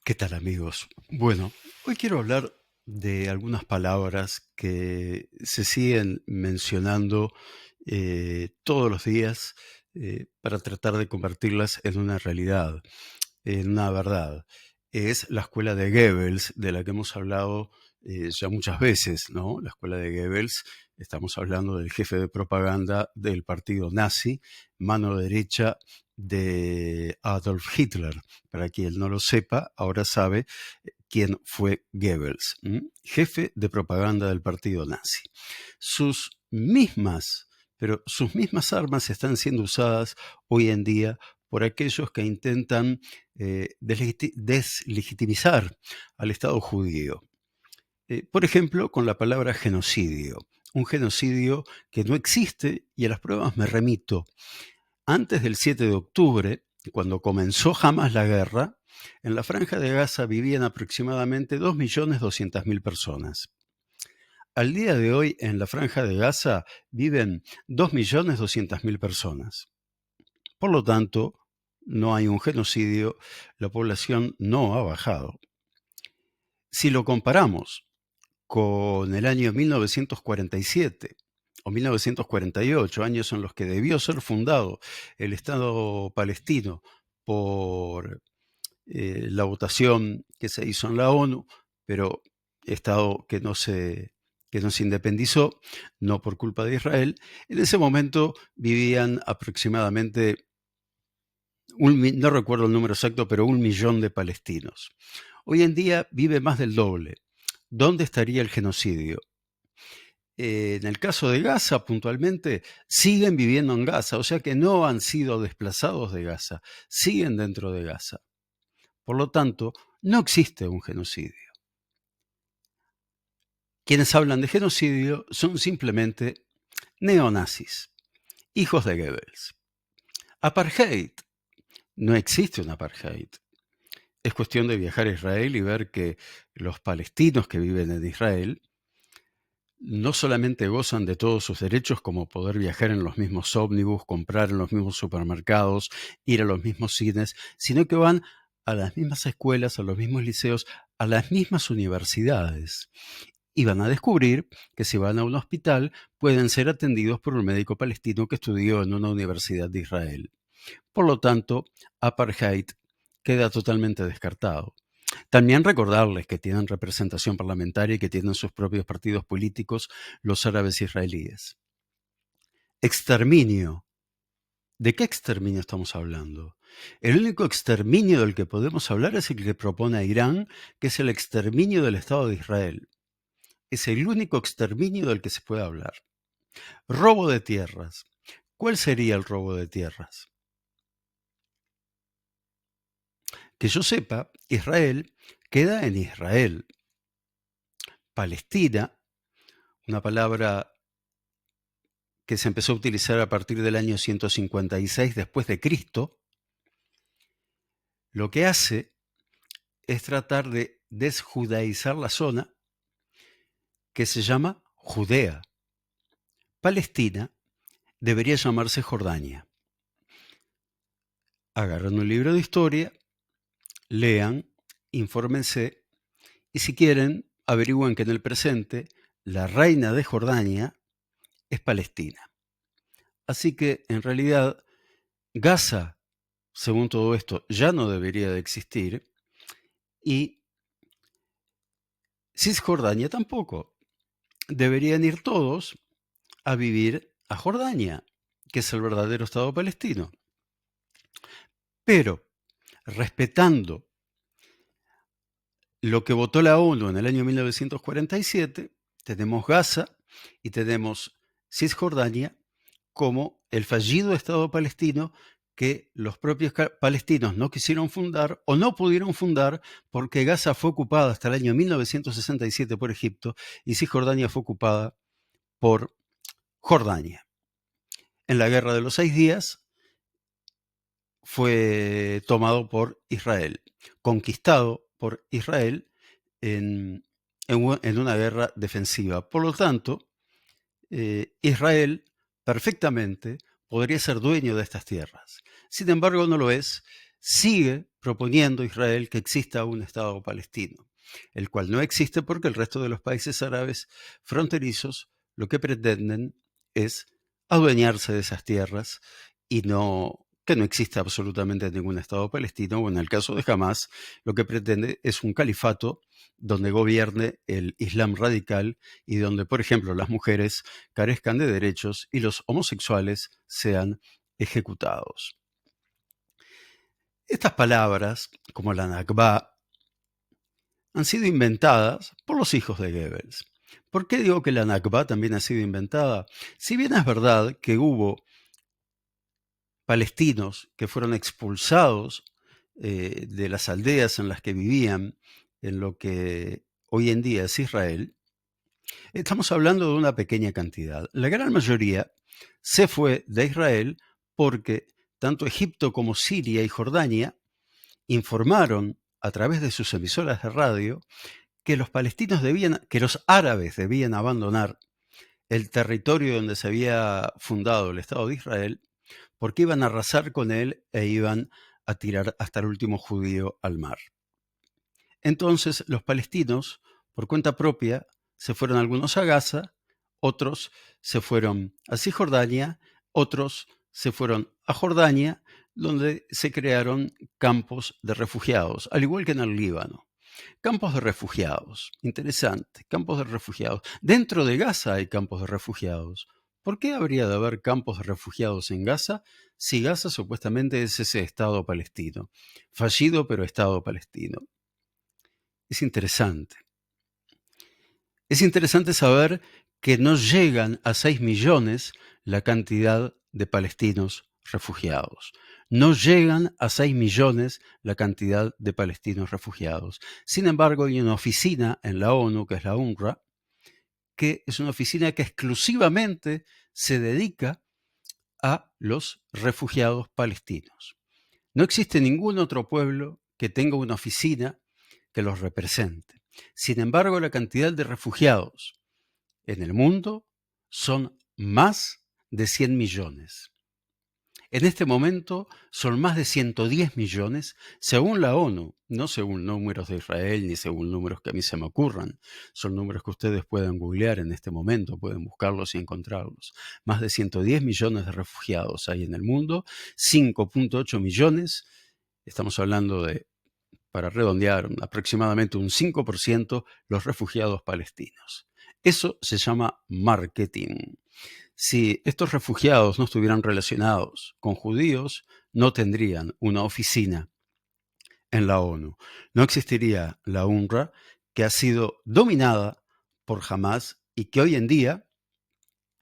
¿Qué tal, amigos? Bueno, hoy quiero hablar de algunas palabras que se siguen mencionando todos los días para tratar de convertirlas en una realidad, en una verdad. Es la escuela de Goebbels, de la que hemos hablado ya muchas veces, ¿no? La escuela de Goebbels, estamos hablando del jefe de propaganda del partido nazi, mano derecha de Adolf Hitler. Para quien no lo sepa, ahora sabe quién fue Goebbels, jefe de propaganda del partido nazi. Sus mismas, pero sus mismas armas están siendo usadas hoy en día por aquellos que intentan deslegitimizar al Estado judío. Por ejemplo, con la palabra genocidio. Un genocidio que no existe y a las pruebas me remito. Antes del 7 de octubre, cuando comenzó jamás la guerra, en la Franja de Gaza vivían aproximadamente 2.200.000 personas. Al día de hoy, en la Franja de Gaza viven 2.200.000 personas. Por lo tanto, no hay un genocidio, la población no ha bajado. Si lo comparamos con el año 1947 o 1948, años en los que debió ser fundado el Estado palestino por la votación que se hizo en la ONU, pero Estado que no se independizó, no por culpa de Israel. En ese momento vivían aproximadamente, no recuerdo el número exacto, pero 1 millón de palestinos. Hoy en día vive más del doble. ¿Dónde estaría el genocidio? En el caso de Gaza, puntualmente, siguen viviendo en Gaza, o sea que no han sido desplazados de Gaza, siguen dentro de Gaza. Por lo tanto, no existe un genocidio. Quienes hablan de genocidio son simplemente neonazis, hijos de Goebbels. Apartheid. No existe un apartheid. Es cuestión de viajar a Israel y ver que los palestinos que viven en Israel no solamente gozan de todos sus derechos como poder viajar en los mismos ómnibus, comprar en los mismos supermercados, ir a los mismos cines, sino que van a las mismas escuelas, a los mismos liceos, a las mismas universidades. Y van a descubrir que si van a un hospital pueden ser atendidos por un médico palestino que estudió en una universidad de Israel. Por lo tanto, apartheid queda totalmente descartado. También recordarles que tienen representación parlamentaria y que tienen sus propios partidos políticos los árabes israelíes. Exterminio. ¿De qué exterminio estamos hablando? El único exterminio del que podemos hablar es el que propone Irán, que es el exterminio del Estado de Israel. Es el único exterminio del que se puede hablar. Robo de tierras. ¿Cuál sería el robo de tierras? Que yo sepa, Israel queda en Israel. Palestina, una palabra que se empezó a utilizar a partir del año 156 después de Cristo, lo que hace es tratar de desjudaizar la zona que se llama Judea. Palestina debería llamarse Jordania. Agarran un libro de historia, lean, infórmense y si quieren averigüen que en el presente la reina de Jordania es Palestina. Así que en realidad Gaza, según todo esto, ya no debería de existir y Cisjordania tampoco. Deberían ir todos a vivir a Jordania, que es el verdadero Estado palestino. Pero, respetando lo que votó la ONU en el año 1947, tenemos Gaza y tenemos Cisjordania como el fallido Estado palestino que los propios palestinos no quisieron fundar o no pudieron fundar porque Gaza fue ocupada hasta el año 1967 por Egipto y Cisjordania fue ocupada por Jordania. En la Guerra de los 6 días fue tomado por Israel, conquistado por Israel en una guerra defensiva. Por lo tanto, Israel perfectamente podría ser dueño de estas tierras. Sin embargo, no lo es, sigue proponiendo Israel que exista un Estado palestino, el cual no existe porque el resto de los países árabes fronterizos lo que pretenden es adueñarse de esas tierras y que no exista absolutamente ningún Estado palestino, o en el caso de Hamás, lo que pretende es un califato donde gobierne el Islam radical y donde, por ejemplo, las mujeres carezcan de derechos y los homosexuales sean ejecutados. Estas palabras, como la Nakba, han sido inventadas por los hijos de Goebbels. ¿Por qué digo que la Nakba también ha sido inventada? Si bien es verdad que hubo palestinos que fueron expulsados de las aldeas en las que vivían, en lo que hoy en día es Israel, estamos hablando de una pequeña cantidad. La gran mayoría se fue de Israel porque tanto Egipto como Siria y Jordania informaron a través de sus emisoras de radio que los árabes debían abandonar el territorio donde se había fundado el Estado de Israel, porque iban a arrasar con él e iban a tirar hasta el último judío al mar. Entonces los palestinos, por cuenta propia, se fueron algunos a Gaza, otros se fueron a Cisjordania, otros se fueron a Jordania, donde se crearon campos de refugiados, al igual que en el Líbano. Campos de refugiados, interesante, campos de refugiados. Dentro de Gaza hay campos de refugiados. ¿Por qué habría de haber campos de refugiados en Gaza si Gaza supuestamente es ese Estado palestino? Fallido, pero Estado palestino. Es interesante. Es interesante saber que no llegan a 6 millones la cantidad de palestinos refugiados. No llegan a 6 millones la cantidad de palestinos refugiados. Sin embargo, hay una oficina en la ONU, que es la UNRWA, que es una oficina que exclusivamente se dedica a los refugiados palestinos. No existe ningún otro pueblo que tenga una oficina que los represente. Sin embargo, la cantidad de refugiados en el mundo son más de 100 millones. En este momento son más de 110 millones según la ONU, no según números de Israel ni según números que a mí se me ocurran. Son números que ustedes pueden googlear en este momento, pueden buscarlos y encontrarlos. Más de 110 millones de refugiados hay en el mundo, 5.8 millones, estamos hablando de, para redondear, aproximadamente un 5% los refugiados palestinos. Eso se llama marketing. Si estos refugiados no estuvieran relacionados con judíos, no tendrían una oficina en la ONU. No existiría la UNRWA, que ha sido dominada por Hamás y que hoy en día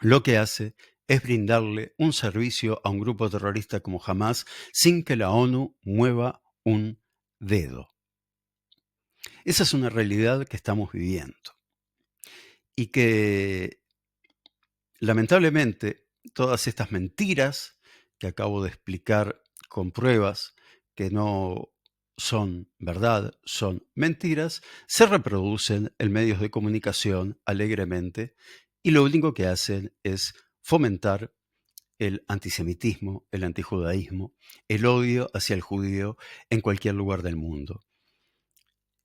lo que hace es brindarle un servicio a un grupo terrorista como Hamás sin que la ONU mueva un dedo. Esa es una realidad que estamos viviendo y que lamentablemente todas estas mentiras que acabo de explicar con pruebas que no son verdad, son mentiras, se reproducen en medios de comunicación alegremente y lo único que hacen es fomentar el antisemitismo, el antijudaísmo, el odio hacia el judío en cualquier lugar del mundo.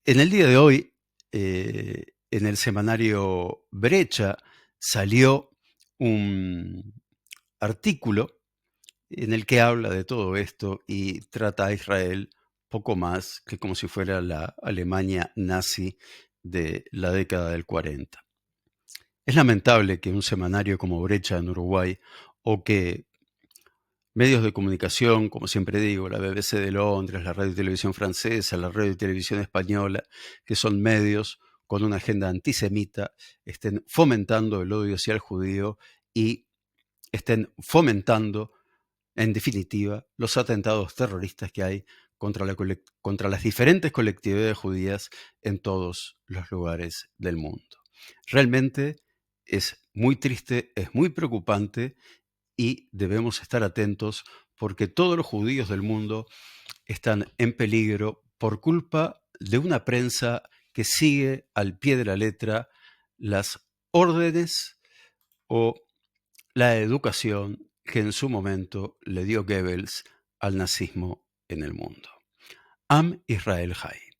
En el día de hoy, en el semanario Brecha, salió un artículo en el que habla de todo esto y trata a Israel poco más que como si fuera la Alemania nazi de la década del 40. Es lamentable que un semanario como Brecha en Uruguay o que medios de comunicación, como siempre digo, la BBC de Londres, la radio y televisión francesa, la radio y televisión española, que son medios con una agenda antisemita, estén fomentando el odio hacia el judío y estén fomentando, en definitiva, los atentados terroristas que hay contra las diferentes colectividades judías en todos los lugares del mundo. Realmente es muy triste, es muy preocupante y debemos estar atentos porque todos los judíos del mundo están en peligro por culpa de una prensa que sigue al pie de la letra las órdenes o la educación que en su momento le dio Goebbels al nazismo en el mundo. Am Israel Chai.